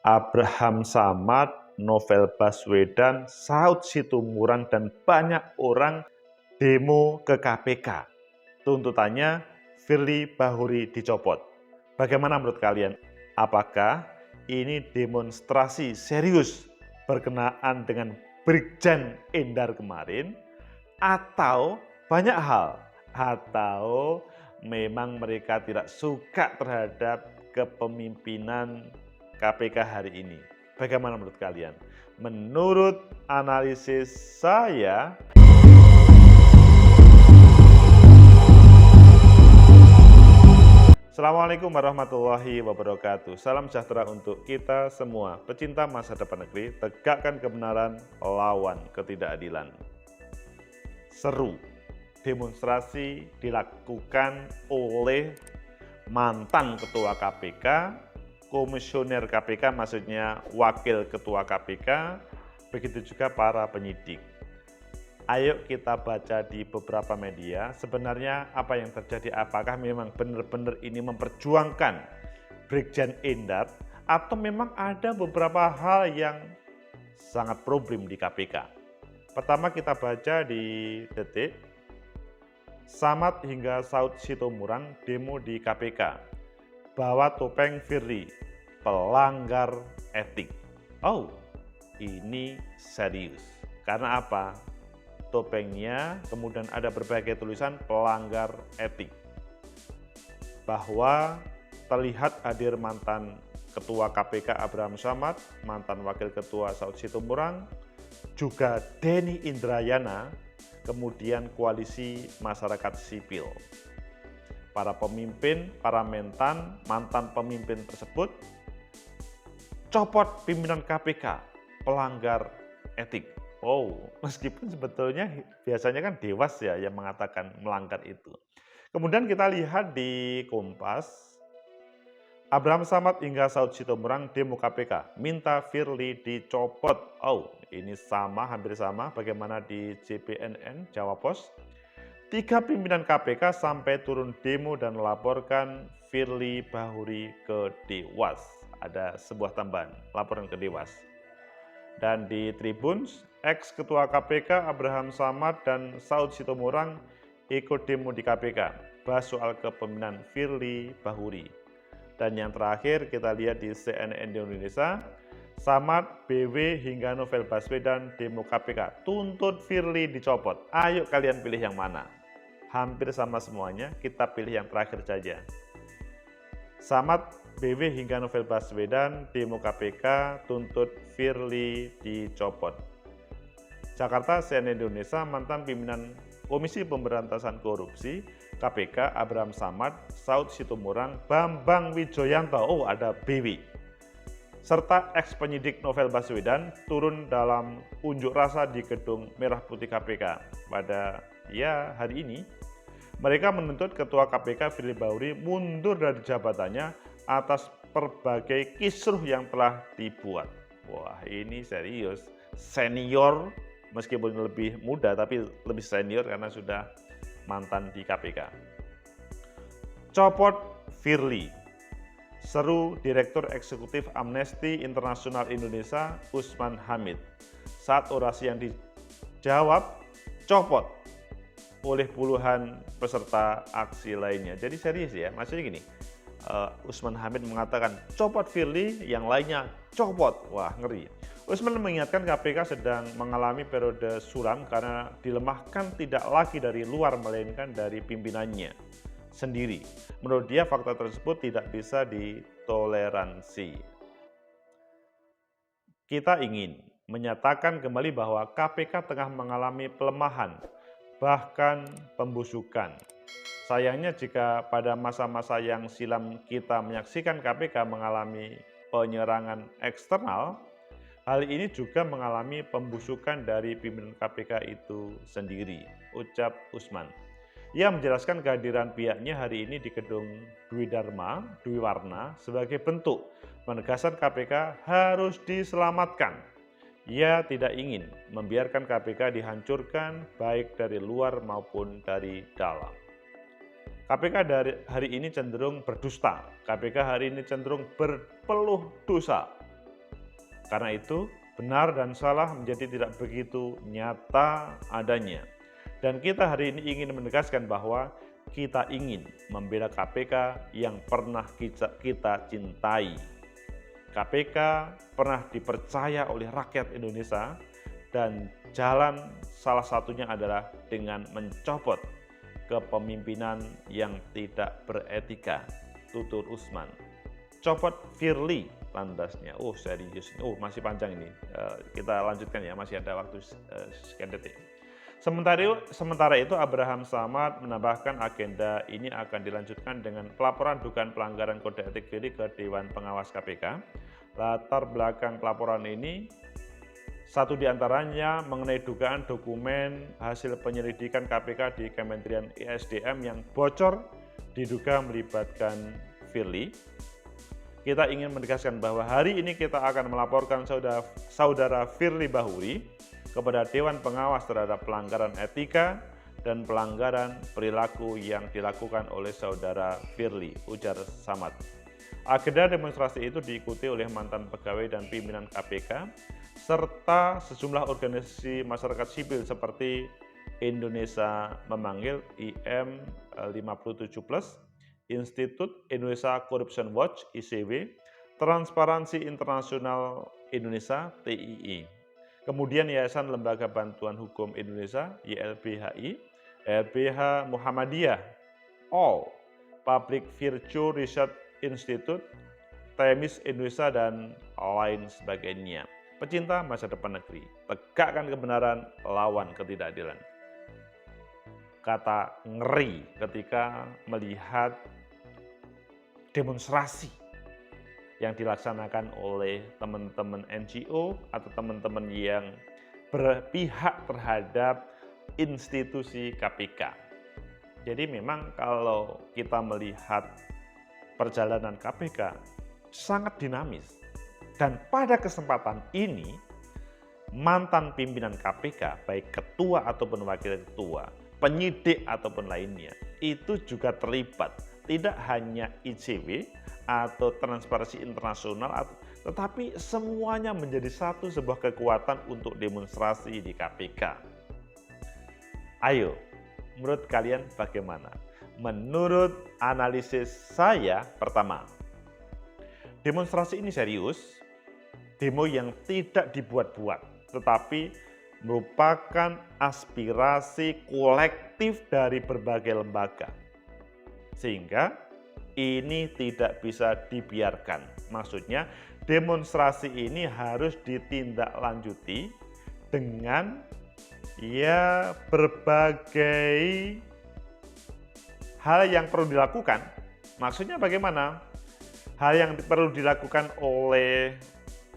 Abraham Samad, Novel Baswedan, Saud Situmorang, dan banyak orang demo ke KPK. Tuntutannya Firly Bahuri dicopot. Bagaimana menurut kalian? Apakah ini demonstrasi serius berkenaan dengan Brigjen Endar kemarin? Atau banyak hal? Atau memang mereka tidak suka terhadap kepemimpinan KPK hari ini? Bagaimana menurut kalian? Menurut analisis saya, Assalamualaikum warahmatullahi wabarakatuh. Salam sejahtera untuk kita semua. Pecinta masa depan negeri, tegakkan kebenaran, lawan ketidakadilan. Seru. Demonstrasi dilakukan oleh mantan ketua KPK, komisioner KPK, maksudnya wakil ketua KPK, begitu juga para penyidik. Ayo kita baca di beberapa media, sebenarnya apa yang terjadi, apakah memang benar-benar ini memperjuangkan Brigjen Endar, atau memang ada beberapa hal yang sangat problem di KPK. Pertama kita baca di Detik, Samad hingga Saud Situmorang demo di KPK, bawa topeng Firly, pelanggar etik. Oh, ini serius. Karena apa? Topengnya, kemudian ada berbagai tulisan pelanggar etik. Bahwa terlihat hadir mantan Ketua KPK Abraham Samad, mantan Wakil Ketua Saud Situmorang, juga Denny Indrayana, kemudian Koalisi Masyarakat Sipil. Para pemimpin, para mantan pemimpin tersebut copot pimpinan KPK, pelanggar etik. Oh, meskipun sebetulnya biasanya kan Dewas ya yang mengatakan melanggar itu. Kemudian kita lihat di Kompas, Abraham Samad hingga Saud Situmorang demo KPK, minta Firly dicopot. Oh, ini sama, hampir sama bagaimana di JPNN, Jawa Pos. 3 pimpinan KPK sampai turun demo dan laporkan Firly Bahuri ke Dewas. Ada sebuah tambahan, laporan ke Dewas. Dan di Tribun, ex-ketua KPK Abraham Samad dan Saud Situmorang ikut demo di KPK, bahas soal kepemimpinan Firly Bahuri. Dan yang terakhir kita lihat di CNN Indonesia, Samad, BW hingga Novel Baswedan demo KPK, tuntut Firly dicopot. Ayo kalian pilih yang mana? Hampir sama semuanya, kita pilih yang terakhir saja. Samad, BW hingga Novel Baswedan demo KPK, tuntut Firly dicopot. Jakarta, CNN Indonesia, mantan pimpinan Komisi Pemberantasan Korupsi KPK Abraham Samad, Saud Situmorang, Bambang Wijoyanto, oh ada BW, serta ex penyidik Novel Baswedan turun dalam unjuk rasa di Gedung Merah Putih KPK pada hari ini. Mereka menuntut Ketua KPK Firly Bahuri mundur dari jabatannya atas berbagai kisruh yang telah dibuat. Wah, ini serius. Senior, meskipun lebih muda tapi lebih senior karena sudah mantan di KPK. Copot Firly. Seru Direktur Eksekutif Amnesty Internasional Indonesia Usman Hamid. Saat orasi yang dijawab, copot oleh puluhan peserta aksi lainnya. Jadi serius ya, maksudnya gini, Usman Hamid mengatakan copot Firly, yang lainnya copot. Wah, ngeri. Usman mengingatkan KPK sedang mengalami periode suram karena dilemahkan tidak lagi dari luar melainkan dari pimpinannya sendiri. Menurut dia fakta tersebut tidak bisa ditoleransi. Kita ingin menyatakan kembali bahwa KPK tengah mengalami pelemahan, bahkan pembusukan. Sayangnya jika pada masa-masa yang silam kita menyaksikan KPK mengalami penyerangan eksternal, hal ini juga mengalami pembusukan dari pimpinan KPK itu sendiri, ucap Usman. Ia menjelaskan kehadiran pihaknya hari ini di Gedung Dwi Warna sebagai bentuk penegasan KPK harus diselamatkan. Ia tidak ingin membiarkan KPK dihancurkan baik dari luar maupun dari dalam. KPK hari ini cenderung berdusta, KPK hari ini cenderung berpeluh dosa. Karena itu, benar dan salah menjadi tidak begitu nyata adanya. Dan kita hari ini ingin menegaskan bahwa kita ingin membela KPK yang pernah kita cintai. KPK pernah dipercaya oleh rakyat Indonesia dan jalan salah satunya adalah dengan mencopot kepemimpinan yang tidak beretika. Tutur Usman. Copot Firly landasnya. Oh serius, masih panjang ini. Kita lanjutkan ya, masih ada waktu sekian detik. Sementara itu Abraham Samad menambahkan agenda ini akan dilanjutkan dengan pelaporan dugaan pelanggaran kode etik Firly ke Dewan Pengawas KPK. Latar belakang pelaporan ini, satu diantaranya mengenai dugaan dokumen hasil penyelidikan KPK di Kementerian ESDM yang bocor diduga melibatkan Firly. Kita ingin menegaskan bahwa hari ini kita akan melaporkan saudara Firly Bahuri kepada Dewan Pengawas terhadap pelanggaran etika dan pelanggaran perilaku yang dilakukan oleh saudara Firly, ujar Samad. Agenda demonstrasi itu diikuti oleh mantan pegawai dan pimpinan KPK, serta sejumlah organisasi masyarakat sipil seperti Indonesia Memanggil IM 57+, Institut Indonesia Corruption Watch (ICW), Transparansi Internasional Indonesia (TII), kemudian Yayasan Lembaga Bantuan Hukum Indonesia YLBHI, LBH Muhammadiyah, ALL, Public Virtue Research Institute, Temis Indonesia, dan lain sebagainya. Pecinta masa depan negeri, tegakkan kebenaran, lawan ketidakadilan. Kata ngeri ketika melihat demonstrasi yang dilaksanakan oleh teman-teman NGO atau teman-teman yang berpihak terhadap institusi KPK. Jadi memang kalau kita melihat perjalanan KPK sangat dinamis. Dan pada kesempatan ini, mantan pimpinan KPK, baik ketua ataupun wakil ketua, penyidik ataupun lainnya, itu juga terlibat. Tidak hanya ICW atau Transparansi Internasional, tetapi semuanya menjadi satu sebuah kekuatan untuk demonstrasi di KPK. Ayo, menurut kalian bagaimana? Menurut analisis saya, pertama, demonstrasi ini serius, demo yang tidak dibuat-buat, tetapi merupakan aspirasi kolektif dari berbagai lembaga. Sehingga ini tidak bisa dibiarkan. Maksudnya demonstrasi ini harus ditindaklanjuti dengan berbagai hal yang perlu dilakukan. Maksudnya bagaimana? Hal yang perlu dilakukan oleh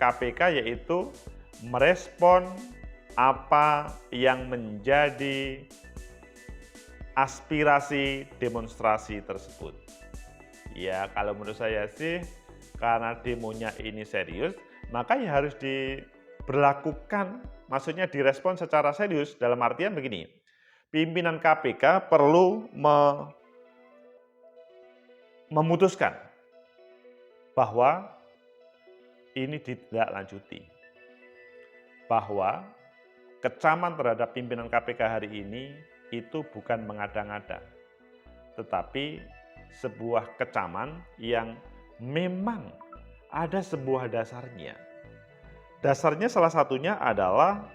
KPK yaitu merespon apa yang menjadi aspirasi demonstrasi tersebut. Ya, kalau menurut saya sih karena demonya ini serius, maka ya harus diberlakukan, maksudnya direspon secara serius. Dalam artian begini, pimpinan KPK perlu memutuskan bahwa ini ditindaklanjuti, bahwa kecaman terhadap pimpinan KPK hari ini itu bukan mengada-ngada, tetapi sebuah kecaman yang memang ada sebuah dasarnya. Dasarnya salah satunya adalah,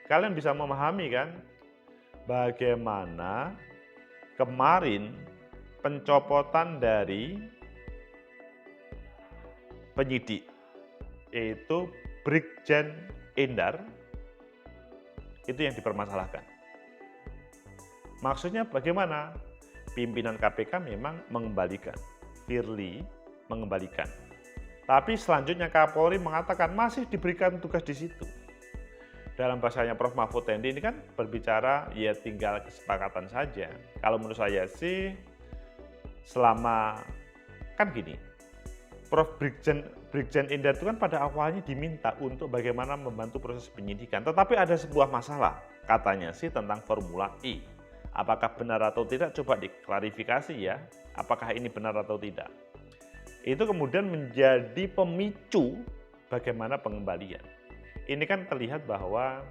kalian bisa memahami kan, bagaimana kemarin pencopotan dari penyidik, yaitu Brigjen Endar, itu yang dipermasalahkan. Maksudnya bagaimana? Pimpinan KPK memang mengembalikan, Firly mengembalikan. Tapi selanjutnya Kapolri mengatakan masih diberikan tugas di situ. Dalam bahasanya Prof. Mahfud MD ini kan berbicara ya tinggal kesepakatan saja. Kalau menurut saya sih selama, kan gini, Prof. Brigjen Endar itu kan pada awalnya diminta untuk bagaimana membantu proses penyidikan. Tetapi ada sebuah masalah, katanya sih tentang Formula E. Apakah benar atau tidak, coba diklarifikasi ya, apakah ini benar atau tidak. Itu kemudian menjadi pemicu bagaimana pengembalian. Ini kan terlihat bahwa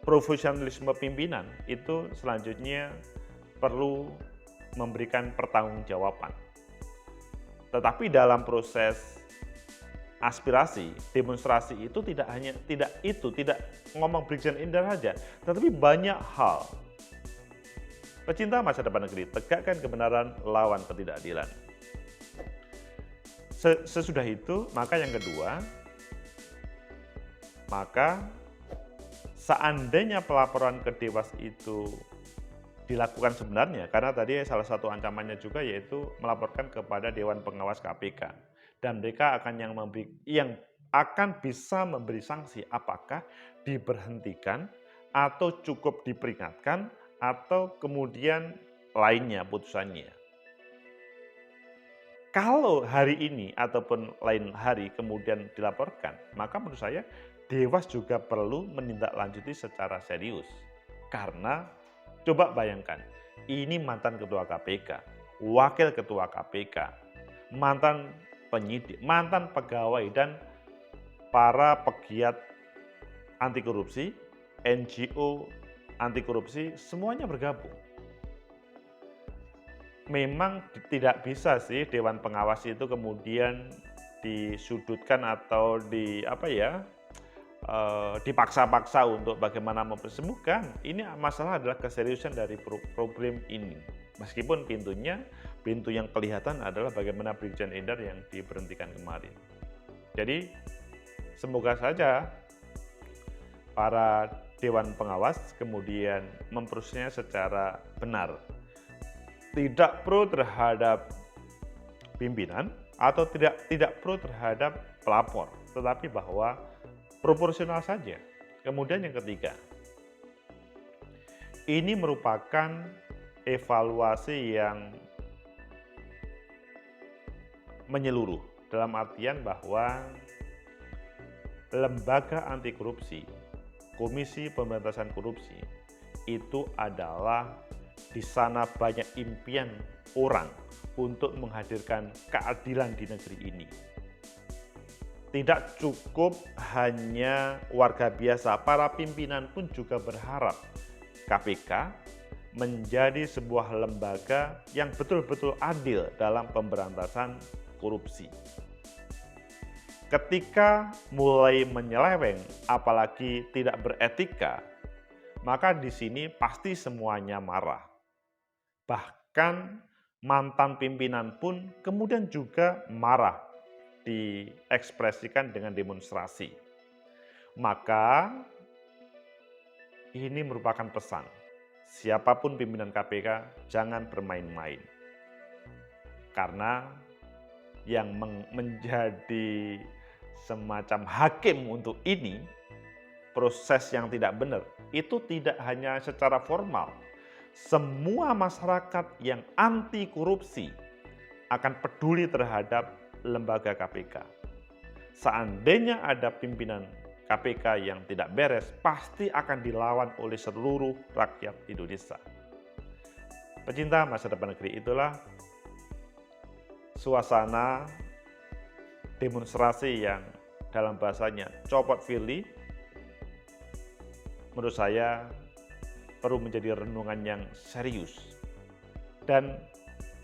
profesionalisme pimpinan itu selanjutnya perlu memberikan pertanggungjawaban. Tetapi dalam proses aspirasi, demonstrasi itu tidak ngomong Brigjen Endar saja, tetapi banyak hal. Pecinta masa depan negeri, tegakkan kebenaran, lawan ketidakadilan. Sesudah itu, maka yang kedua, maka seandainya pelaporan ke Dewas itu dilakukan sebenarnya, karena tadi salah satu ancamannya juga yaitu melaporkan kepada Dewan Pengawas KPK, dan mereka yang akan bisa memberi sanksi apakah diberhentikan atau cukup diperingatkan atau kemudian lainnya putusannya. Kalau hari ini ataupun lain hari kemudian dilaporkan, maka menurut saya Dewas juga perlu menindaklanjuti secara serius. Karena coba bayangkan, ini mantan ketua KPK, wakil ketua KPK, mantan penyidik, mantan pegawai, dan para pegiat anti korupsi, NGO anti korupsi, semuanya bergabung. Memang tidak bisa sih Dewan Pengawas itu kemudian disudutkan atau dipaksa-paksa untuk bagaimana mempersembuhkan. Ini masalah adalah keseriusan dari problem ini. Meskipun pintu yang kelihatan adalah bagaimana Brigjen Endar yang diberhentikan kemarin. Jadi semoga saja para Dewan Pengawas kemudian memprosesnya secara benar. Tidak pro terhadap pimpinan atau tidak pro terhadap pelapor, tetapi bahwa proporsional saja. Kemudian yang ketiga, ini merupakan evaluasi yang menyeluruh, dalam artian bahwa lembaga anti korupsi, Komisi Pemberantasan Korupsi, itu adalah di sana banyak impian orang untuk menghadirkan keadilan di negeri ini. Tidak cukup hanya warga biasa, para pimpinan pun juga berharap KPK menjadi sebuah lembaga yang betul-betul adil dalam pemberantasan korupsi. Ketika mulai menyeleweng, apalagi tidak beretika, maka di sini pasti semuanya marah. Bahkan mantan pimpinan pun kemudian juga marah, diekspresikan dengan demonstrasi. Maka ini merupakan pesan, siapapun pimpinan KPK jangan bermain-main. Karena yang menjadi semacam hakim untuk ini, proses yang tidak benar, itu tidak hanya secara formal. Semua masyarakat yang anti korupsi akan peduli terhadap lembaga KPK. Seandainya ada pimpinan KPK yang tidak beres, pasti akan dilawan oleh seluruh rakyat Indonesia. Pecinta masa depan negeri, itulah suasana demonstrasi yang dalam bahasanya copot Firly, menurut saya perlu menjadi renungan yang serius. Dan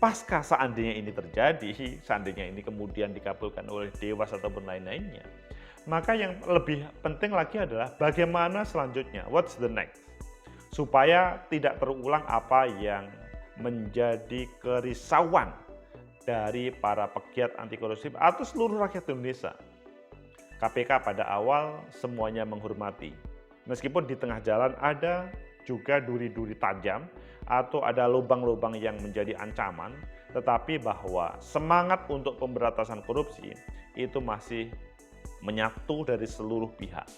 pasca seandainya ini terjadi, seandainya ini kemudian dikabulkan oleh Dewas ataupun lain-lainnya, maka yang lebih penting lagi adalah bagaimana selanjutnya, what's the next, supaya tidak terulang apa yang menjadi kerisauan dari para pegiat anti korupsi atau seluruh rakyat Indonesia. KPK pada awal semuanya menghormati, meskipun di tengah jalan ada juga duri-duri tajam atau ada lubang-lubang yang menjadi ancaman, tetapi bahwa semangat untuk pemberantasan korupsi itu masih menyatu dari seluruh pihak.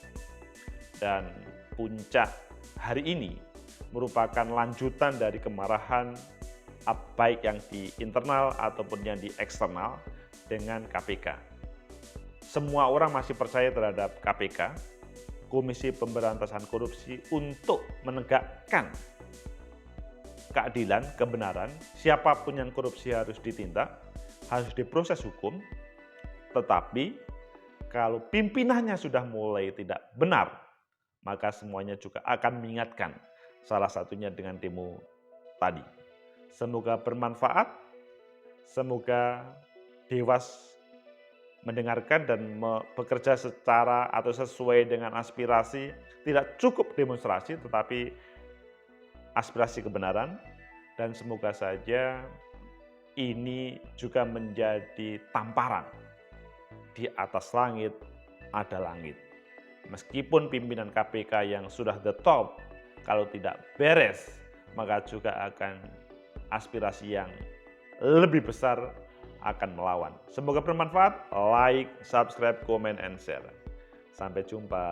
Dan puncak hari ini merupakan lanjutan dari kemarahan baik yang di internal ataupun yang di eksternal dengan KPK. Semua orang masih percaya terhadap KPK, Komisi Pemberantasan Korupsi, untuk menegakkan keadilan, kebenaran. Siapapun yang korupsi harus ditindak, harus diproses hukum, tetapi kalau pimpinannya sudah mulai tidak benar, maka semuanya juga akan mengingatkan, salah satunya dengan demo tadi. Semoga bermanfaat, semoga Dewas mendengarkan dan bekerja secara atau sesuai dengan aspirasi, tidak cukup demonstrasi tetapi aspirasi kebenaran, dan semoga saja ini juga menjadi tamparan. Di atas langit ada langit. Meskipun pimpinan KPK yang sudah the top, kalau tidak beres, maka juga akan aspirasi yang lebih besar akan melawan. Semoga bermanfaat. Like, subscribe, comment, and share. Sampai jumpa.